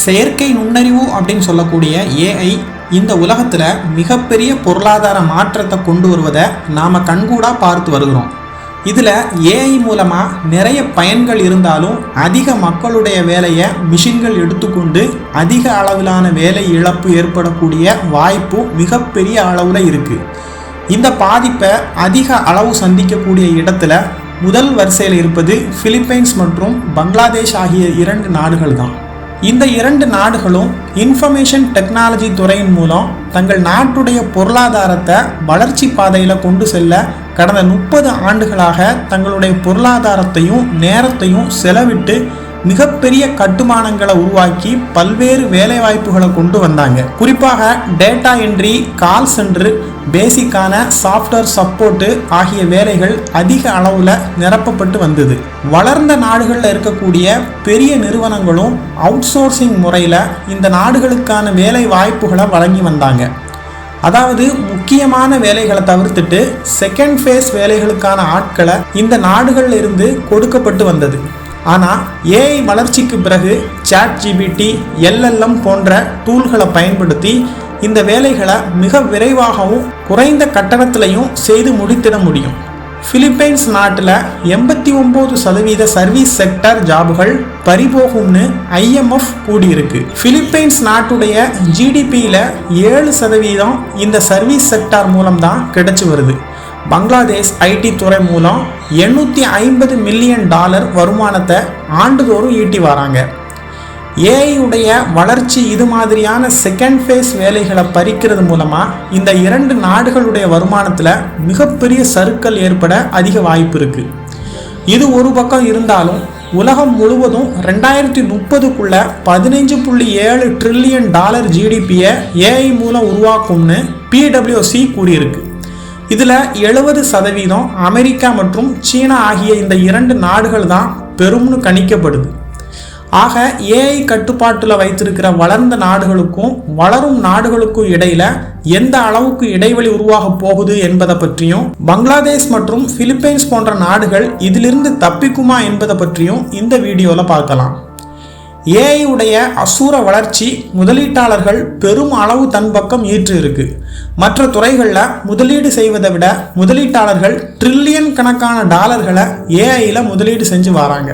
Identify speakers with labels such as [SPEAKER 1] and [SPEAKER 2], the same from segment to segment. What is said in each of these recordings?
[SPEAKER 1] செயற்கை நுண்ணறிவு அப்படின்னு சொல்லக்கூடிய ஏஐ இந்த உலகத்தில் மிகப்பெரிய பொருளாதார மாற்றத்தை கொண்டு வருவதை நாம் கண்கூடாக பார்த்து வருகிறோம். இதில் ஏஐ மூலமாக நிறைய பயன்கள் இருந்தாலும் அதிக மக்களுடைய வேலையை மிஷின்கள் எடுத்துக்கொண்டு அதிக அளவிலான வேலை இழப்பு ஏற்படக்கூடிய வாய்ப்பு மிகப்பெரிய அளவில் இருக்குது. இந்த பாதிப்பை அதிக அளவு சந்திக்கக்கூடிய இடத்துல முதல் வரிசையில் இருப்பது பிலிப்பைன்ஸ் மற்றும் பங்களாதேஷ் ஆகிய 2 நாடுகள் தான். இந்த 2 நாடுகளும் இன்ஃபர்மேஷன் டெக்னாலஜி துறையின் மூலம் தங்கள் நாட்டுடைய பொருளாதாரத்தை வளர்ச்சி பாதையில் கொண்டு செல்ல கடந்த 30 ஆண்டுகளாக தங்களுடைய பொருளாதாரத்தையும் நேரத்தையும் செலவிட்டு மிகப்பெரிய கட்டுமானங்களை உருவாக்கி பல்வேறு வேலைவாய்ப்புகளை கொண்டு வந்தாங்க. குறிப்பாக டேட்டா என்ட்ரி, கால் சென்டர், பேசிக்கான சாஃப்ட்வேர் சப்போர்ட்டு ஆகிய வேலைகள் அதிக அளவில் நிரப்பப்பட்டு வந்தது. வளர்ந்த நாடுகளில் இருக்கக்கூடிய பெரிய நிறுவனங்களும் அவுட் சோர்சிங் முறையில் இந்த நாடுகளுக்கான வேலை வாய்ப்புகளை வழங்கி வந்தாங்க. அதாவது முக்கியமான வேலைகளை தவிர்த்துட்டு செகண்ட் ஃபேஸ் வேலைகளுக்கான ஆட்களை இந்த நாடுகளில் இருந்து கொடுக்கப்பட்டு வந்தது. ஆனால் ஏஐ வளர்ச்சிக்கு பிறகு ChatGPT, LLM போன்ற டூல்களை பயன்படுத்தி இந்த வேலைகளை மிக விரைவாகவும் குறைந்த கட்டணத்திலையும் செய்து முடித்திட முடியும். பிலிப்பைன்ஸ் நாட்டில் 89% சர்வீஸ் செக்டர் ஜாபுகள் பறிபோகும்னு IMF கூடியிருக்கு. பிலிப்பைன்ஸ் நாட்டுடைய GDPயில் 7% இந்த சர்வீஸ் செக்டார் மூலம்தான் கிடைச்சி வருது. பங்களாதேஷ் ஐடி துறை மூலம் $850 மில்லியன் வருமானத்தை ஆண்டுதோறும் ஈட்டி வராங்க. ஏஐ உடைய வளர்ச்சி இது மாதிரியான செகண்ட் ஃபேஸ் வேலைகளை பறிக்கிறது மூலமாக இந்த 2 நாடுகளுடைய வருமானத்தில் மிகப்பெரிய சறுக்கல் ஏற்பட அதிக வாய்ப்பு இருக்குது. இது ஒரு பக்கம் இருந்தாலும் உலகம் முழுவதும் 2030க்குள்ள $15.7 ட்ரில்லியன் GDPயை ஏஐ மூலம் உருவாக்கும்னு PwC கூறியிருக்கு. இதில் 70% அமெரிக்கா மற்றும் சீனா ஆகிய இந்த 2 நாடுகள் தான் பெரும்னு கணிக்கப்படுது. ஆக ஏஐ கட்டுப்பாட்டில் வைத்திருக்கிற வளர்ந்த நாடுகளுக்கும் வளரும் நாடுகளுக்கும் இடையில எந்த அளவுக்கு இடைவெளி உருவாக போகுது என்பதை பற்றியும், பங்களாதேஷ் மற்றும் பிலிப்பைன்ஸ் போன்ற நாடுகள் இதிலிருந்து தப்பிக்குமா என்பதை பற்றியும் இந்த வீடியோவில் பார்க்கலாம். ஏஐ உடைய அசூர வளர்ச்சி முதலீட்டாளர்கள் பெரும் அளவு தன் பக்கம் ஈற்று இருக்கு. மற்ற துறைகளில் முதலீடு செய்வதை விட முதலீட்டாளர்கள் ட்ரில்லியன் கணக்கான டாலர்களை ஏஐயில் முதலீடு செஞ்சு வராங்க.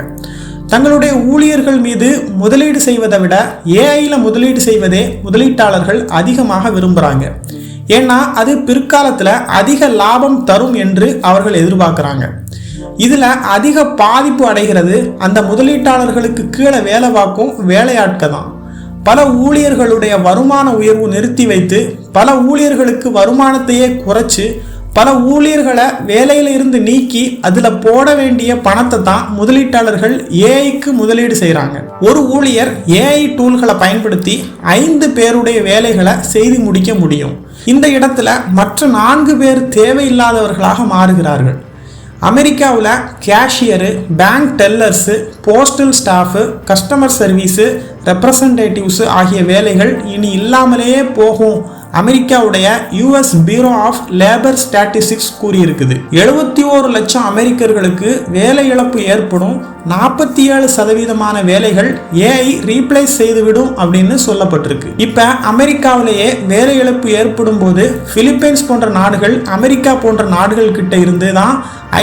[SPEAKER 1] தங்களுடைய ஊழியர்கள் மீது முதலீடு செய்வதை விட ஏஐயில் முதலீடு செய்வதே முதலீட்டாளர்கள் அதிகமாக விரும்புகிறாங்க. ஏன்னா அது பிற்காலத்தில் அதிக லாபம் தரும் என்று அவர்கள் எதிர்பார்க்குறாங்க. இதில் அதிக பாதிப்பு அடைகிறது அந்த முதலீட்டாளர்களுக்கு கீழே வேலை பார்க்கும் வேலையாட்கள் தான். பல ஊழியர்களுடைய வருமான உயர்வு நிறுத்தி வைத்து பல ஊழியர்களுக்கு வருமானத்தையே குறைச்சி பல ஊழியர்களை வேலையில இருந்து நீக்கி அதில் போட வேண்டிய பணத்தை தான் முதலீட்டாளர்கள் ஏஐக்கு முதலீடு செய்கிறாங்க. ஒரு ஊழியர் ஏஐ டூல்களை பயன்படுத்தி 5 பேருடைய வேலைகளை செய்து முடிக்க முடியும். இந்த இடத்துல மற்ற 4 பேர் தேவையில்லாதவர்களாக மாறுகிறார்கள். அமெரிக்காவில் cashier, bank tellers, postal staff, customer service, representatives ஆகிய வேலைகள் இனி இல்லாமலேயே போகும் அமெரிக்காவுடைய US bureau of labour statistics கூறியிருக்குது. 71 லட்சம் அமெரிக்கர்களுக்கு வேலை இழப்பு ஏற்படும். 47% வேலைகள் ஏஐ ரீப்ளேஸ் செய்துவிடும் அப்படின்னு சொல்லப்பட்டிருக்கு. இப்போ அமெரிக்காவிலேயே வேலை இழப்பு ஏற்படும் போது பிலிப்பைன்ஸ் போன்ற நாடுகள் அமெரிக்கா போன்ற நாடுகள் கிட்ட இருந்து தான்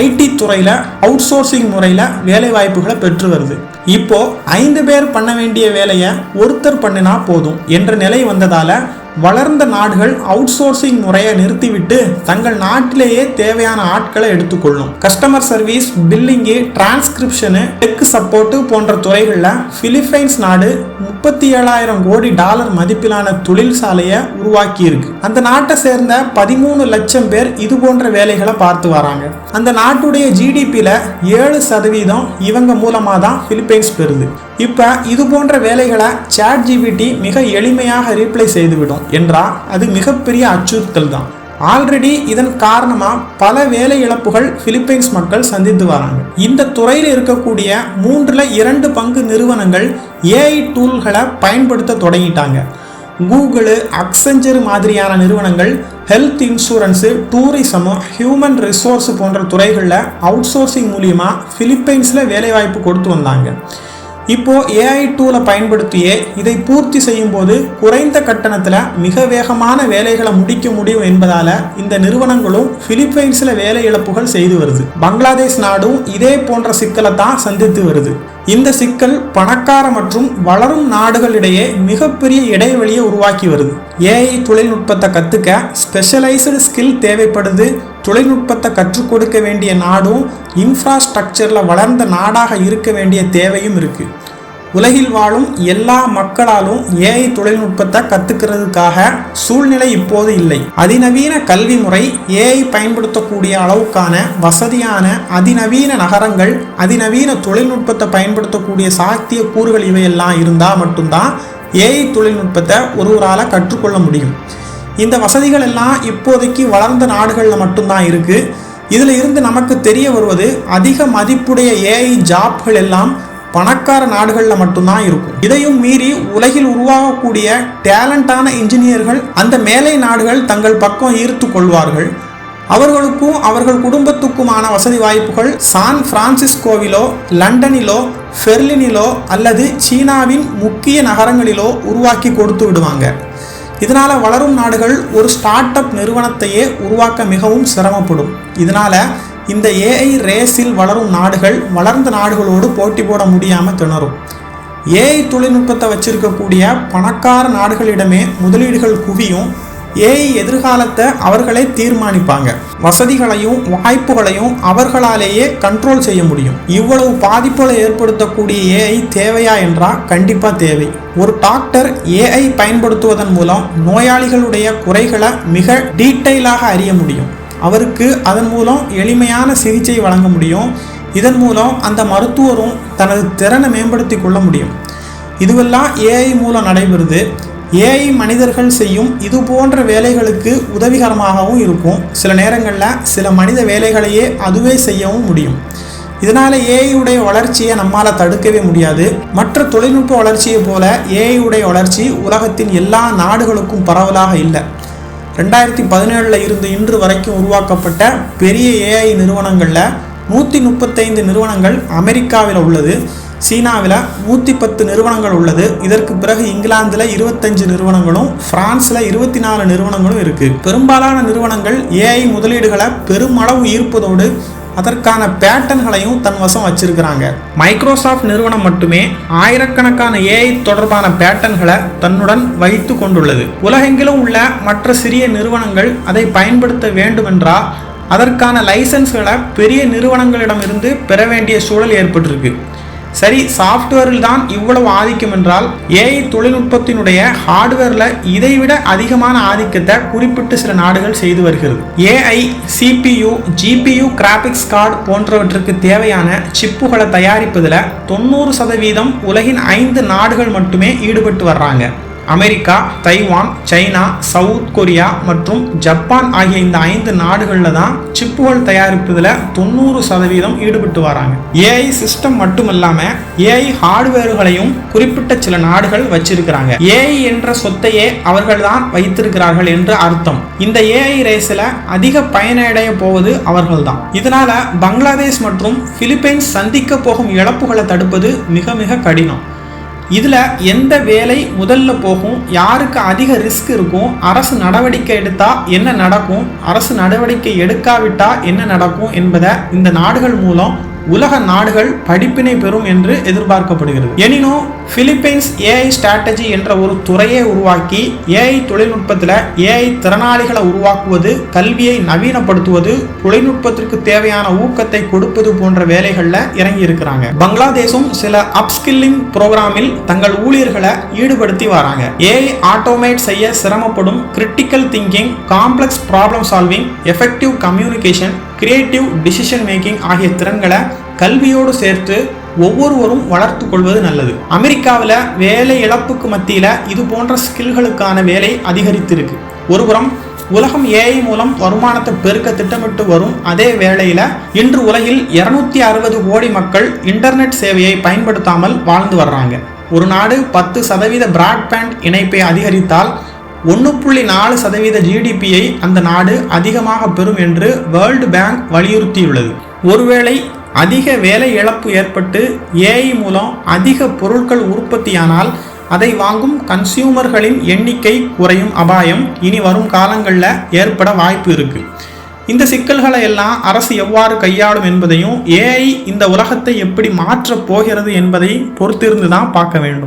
[SPEAKER 1] ஐடி துறையில் அவுட் சோர்சிங் முறையில் வேலை வாய்ப்புகளை பெற்று வருது. இப்போ 5 பேர் பண்ண வேண்டிய வேலையை ஒருத்தர் பண்ணினா போதும் என்ற நிலை வந்ததால வளர்ந்த நாடுகள் அவுட் சோர்சிங் முறையை நிறுத்திவிட்டு தங்கள் நாட்டிலேயே தேவையான ஆட்களை எடுத்துக்கொள்ளும். Customer service, billing, transcription, tech support போன்ற துறைகளில் பிலிப்பைன்ஸ் நாடு $37,000 கோடி மதிப்பிலான தொழிற்சாலையை உருவாக்கி இருக்கு. அந்த நாட்டை சேர்ந்த 13 லட்சம் பேர் இது போன்ற வேலைகளை பார்த்து வராங்க. அந்த நாட்டுடைய GDPயில் 7% இவங்க மூலமாக தான் பிலிப்பைன்ஸ் பெறுது. இப்போ இது போன்ற வேலைகளை ChatGPT மிக எளிமையாக ரீப்ளேஸ் செய்துவிடும் என்றால் அது மிகப்பெரிய அச்சுறுத்தல் தான். ஆல்ரெடி இதன் காரணமாக பல வேலை இழப்புகள் பிலிப்பைன்ஸ் மக்கள் சந்தித்து வராங்க. இந்த துறையில் இருக்கக்கூடிய 2 பங்கு நிறுவனங்கள் ஏஐ டூல்களை பயன்படுத்த தொடங்கிட்டாங்க. கூகுள், அக்செஞ்சர் மாதிரியான நிறுவனங்கள் ஹெல்த் இன்சூரன்ஸு, டூரிசமு, ஹியூமன் ரிசோர்ஸ் போன்ற துறைகளில் அவுட் சோர்சிங் மூலியமாக பிலிப்பைன்ஸில் வேலைவாய்ப்பு கொடுத்து வந்தாங்க. இப்போ ஏஐ டூலை பயன்படுத்தியே இதை பூர்த்தி செய்யும் போது குறைந்த கட்டணத்தில் மிக வேகமான வேலைகளை முடிக்க முடியும் என்பதால இந்த நிறுவனங்களும் பிலிப்பைன்ஸ்ல வேலை இழப்புகள் செய்து வருது. பங்களாதேஷ் நாடும் இதே போன்ற சிக்கலை தான் சந்தித்து வருது. இந்த சிக்கல் பணக்கார மற்றும் வளரும் நாடுகளிடையே மிகப்பெரிய இடைவெளியை உருவாக்கி வருது. ஏஐ தொழில்நுட்பத்தை கற்றுக்க ஸ்பெஷலைஸ்டு ஸ்கில் தேவைப்படுது. தொழில்நுட்பத்தை கற்றுக் கொடுக்க வேண்டிய நாடும் இன்ஃப்ராஸ்ட்ரக்சரில் வளர்ந்த நாடாக இருக்க வேண்டிய தேவையும் இருக்குது. உலகில் வாழும் எல்லா மக்களாலும் ஏஐ தொழில்நுட்பத்தை கற்றுக்கிறதுக்காக சூழ்நிலை இப்போது இல்லை. அதிநவீன கல்வி முறை, ஏஐ பயன்படுத்தக்கூடிய அளவுக்கான வசதியான அதிநவீன நகரங்கள், அதிநவீன தொழில்நுட்பத்தை பயன்படுத்தக்கூடிய சாத்திய கூறுகள் இவையெல்லாம் இருந்தால் மட்டும்தான் ஏஐ தொழில்நுட்பத்தை ஒருவரால் கற்றுக்கொள்ள முடியும். இந்த வசதிகள் எல்லாம் இப்போதைக்கு வளர்ந்த நாடுகளில் மட்டும்தான் இருக்குது. இதில் இருந்து நமக்கு தெரிய வருவது அதிக மதிப்புடைய ஏஐ ஜாப்கள் எல்லாம் பணக்கார நாடுகளில் மட்டும்தான் இருக்கும். இதையும் மீறி உலகில் உருவாகக்கூடிய டேலண்டான இன்ஜினியர்கள் அந்த மேலை நாடுகள் தங்கள் பக்கம் ஈர்த்து கொள்வார்கள். அவர்களுக்கும் அவர்கள் குடும்பத்துக்குமான வசதி வாய்ப்புகள் சான் பிரான்சிஸ்கோவிலோ, லண்டனிலோ, பெர்லினிலோ அல்லது சீனாவின் முக்கிய நகரங்களிலோ உருவாக்கி கொடுத்து விடுவாங்க. இதனால் வளரும் நாடுகள் ஒரு ஸ்டார்ட் அப் நிறுவனத்தையே உருவாக்க மிகவும் சிரமப்படும். இதனால் இந்த ஏஐ ரேஸில் வளரும் நாடுகள் வளர்ந்த நாடுகளோடு போட்டி போட முடியாமல் திணறும். ஏஐ தொழில்நுட்பத்தை வச்சிருக்கக்கூடிய பணக்கார நாடுகளிடமே முதலீடுகள் குவியும். ஏஐ எதிர்காலத்தை அவர்களே தீர்மானிப்பாங்க. வசதிகளையும் வாய்ப்புகளையும் அவர்களாலேயே கண்ட்ரோல் செய்ய முடியும். இவ்வளவு பாதிப்புகளை ஏற்படுத்தக்கூடிய ஏஐ தேவையா என்றால் கண்டிப்பாக தேவை. ஒரு டாக்டர் ஏஐ பயன்படுத்துவதன் மூலம் நோயாளிகளுடைய குறைகளை மிக டீட்டெயிலாக அறிய முடியும். அவருக்கு அதன் மூலம் எளிமையான சிகிச்சை வழங்க முடியும். இதன் மூலம் அந்த மருத்துவரும் தனது திறனை மேம்படுத்தி கொள்ள முடியும். இதுவெல்லாம் ஏஐ மூலம் நடைபெறுது. ஏஐ மனிதர்கள் செய்யும் இது போன்ற வேலைகளுக்கு உதவிகரமாகவும் இருக்கும். சில நேரங்களில் சில மனித வேலைகளையே அதுவே செய்யவும் முடியும். இதனால் ஏஐ உடைய வளர்ச்சியை நம்மால் தடுக்கவே முடியாது. மற்ற தொழில்நுட்ப வளர்ச்சியை போல ஏஐ உடைய வளர்ச்சி உலகத்தின் எல்லா நாடுகளுக்கும் பரவலாக இல்லை. 2017 இருந்து இன்று வரைக்கும் உருவாக்கப்பட்ட பெரிய ஏஐ நிறுவனங்களில் 135 நிறுவனங்கள் அமெரிக்காவில் உள்ளது. சீனாவில் 110 நிறுவனங்கள் உள்ளது. இதற்கு பிறகு இங்கிலாந்தில் 25 நிறுவனங்களும் பிரான்ஸில் 24 நிறுவனங்களும் இருக்குது. பெரும்பாலான நிறுவனங்கள் ஏஐ முதலீடுகளை பெருமளவு ஈர்ப்பதோடு அதற்கான பேட்டன்களையும் தன் வசம் வச்சிருக்கிறாங்க. மைக்ரோசாஃப்ட் நிறுவனம் மட்டுமே ஆயிரக்கணக்கான ஏஐ தொடர்பான பேட்டன்களை தன்னுடன் வைத்து கொண்டுள்ளது. உலகெங்கிலும் உள்ள மற்ற சிறிய நிறுவனங்கள் அதை பயன்படுத்த வேண்டுமென்றால் அதற்கான லைசன்ஸ்களை பெரிய நிறுவனங்களிடமிருந்து பெற வேண்டிய சூழல் ஏற்பட்டிருக்கு. சரி, சாஃப்ட்வேரில் தான் இவ்வளவு ஆதிக்கம் என்றால் ஏஐ தொழில்நுட்பத்தினுடைய ஹார்ட்வேரில் இதைவிட அதிகமான ஆதிக்கத்தை குறிப்பிட்டு சில நாடுகள் செய்து வருகிறது. AI, CPU, GPU, graphics card போன்றவற்றுக்கு தேவையான சிப்புகளை தயாரிப்பதில் 90% உலகின் 5 நாடுகள் மட்டுமே ஈடுபட்டு வர்றாங்க. America, Taiwan, China, south Korea மற்றும் ஜப்பான் ஆகிய இந்த 5 நாடுகளில் தான் சிப்புகள் தயாரிப்பதில் 90% ஈடுபட்டு வராங்க. ஏஐ சிஸ்டம் மட்டும் இல்லாமல் ஏஐ ஹார்ட்வேர்களையும் குறிப்பிட்ட சில நாடுகள் வச்சிருக்கிறாங்க. ஏஐ என்ற சொத்தையே அவர்கள் தான் வைத்திருக்கிறார்கள் என்று அர்த்தம். இந்த ஏஐ ரேஸில் அதிக பயனடைய போவது அவர்கள் தான். இதனால பங்களாதேஷ் மற்றும் பிலிப்பைன்ஸ் சந்திக்க போகும் இழப்புகளை தடுப்பது மிக மிக கடினம். இதில் எந்த வேலை முதல்ல போகும், யாருக்கு அதிக ரிஸ்க் இருக்கும், அரசு நடவடிக்கை எடுத்தால் என்ன நடக்கும், அரசு நடவடிக்கை எடுக்காவிட்டால் என்ன நடக்கும் என்பதை இந்த நாடுகள் மூலம் உலக நாடுகள் படிப்பினை பெறும் என்று எதிர்பார்க்கப்படுகிறது. எனினும் பிலிப்பைன்ஸ் ஏஐ ஸ்ட்ராட்டஜி என்ற ஒரு துறையை உருவாக்கி ஏஐ தொழில்நுட்பத்தில் ஏஐ திறனாளிகளை உருவாக்குவது, கல்வியை நவீனப்படுத்துவது, தொழில்நுட்பத்திற்கு தேவையான ஊக்கத்தை கொடுப்பது போன்ற வேலைகளில் இறங்கி இருக்கிறாங்க. பங்களாதேஷும் சில அப்ஸ்கில்லிங் புரோகிராமில் தங்கள் ஊழியர்களை ஈடுபடுத்தி வராங்க. ஏஐ ஆட்டோமேட் செய்ய சிரமப்படும் critical thinking, complex problem solving, effective communication, creative decision making ஆகிய திறன்களை கல்வியோடு சேர்த்து ஒவ்வொருவரும் வளர்த்து கொள்வது நல்லது. அமெரிக்காவில் வேலை இழப்புக்கு மத்தியில் இது போன்ற ஸ்கில்களுக்கான வேலை அதிகரித்திருக்கு. ஒருபுறம் உலகம் ஏஐ மூலம் வருமானத்தை பெருக்க திட்டமிட்டு வரும் அதே வேளையில் இன்று உலகில் 260 கோடி மக்கள் இன்டர்நெட் சேவையை பயன்படுத்தாமல் வாழ்ந்து வர்றாங்க. ஒரு நாடு 10% பிராட்பேண்ட் இணைப்பை அதிகரித்தால் 1.4% ஜிடிபியை அந்த நாடு அதிகமாக பெறும் என்று வேர்ல்டு பேங்க் வலியுறுத்தியுள்ளது. ஒருவேளை அதிக வேலை இழப்பு ஏற்பட்டு ஏஐ மூலம் அதிக பொருட்கள் உற்பத்தியானால் அதை வாங்கும் கன்சியூமர்களின் எண்ணிக்கை குறையும் அபாயம் இனி வரும் காலங்களில் ஏற்பட வாய்ப்பு இருக்குது. இந்த சிக்கல்களை எல்லாம் அரசு எவ்வாறு கையாளும் என்பதையும் ஏஐ இந்த உலகத்தை எப்படி மாற்றப் போகிறது என்பதை பொறுத்திருந்து தான் பார்க்க வேண்டும்.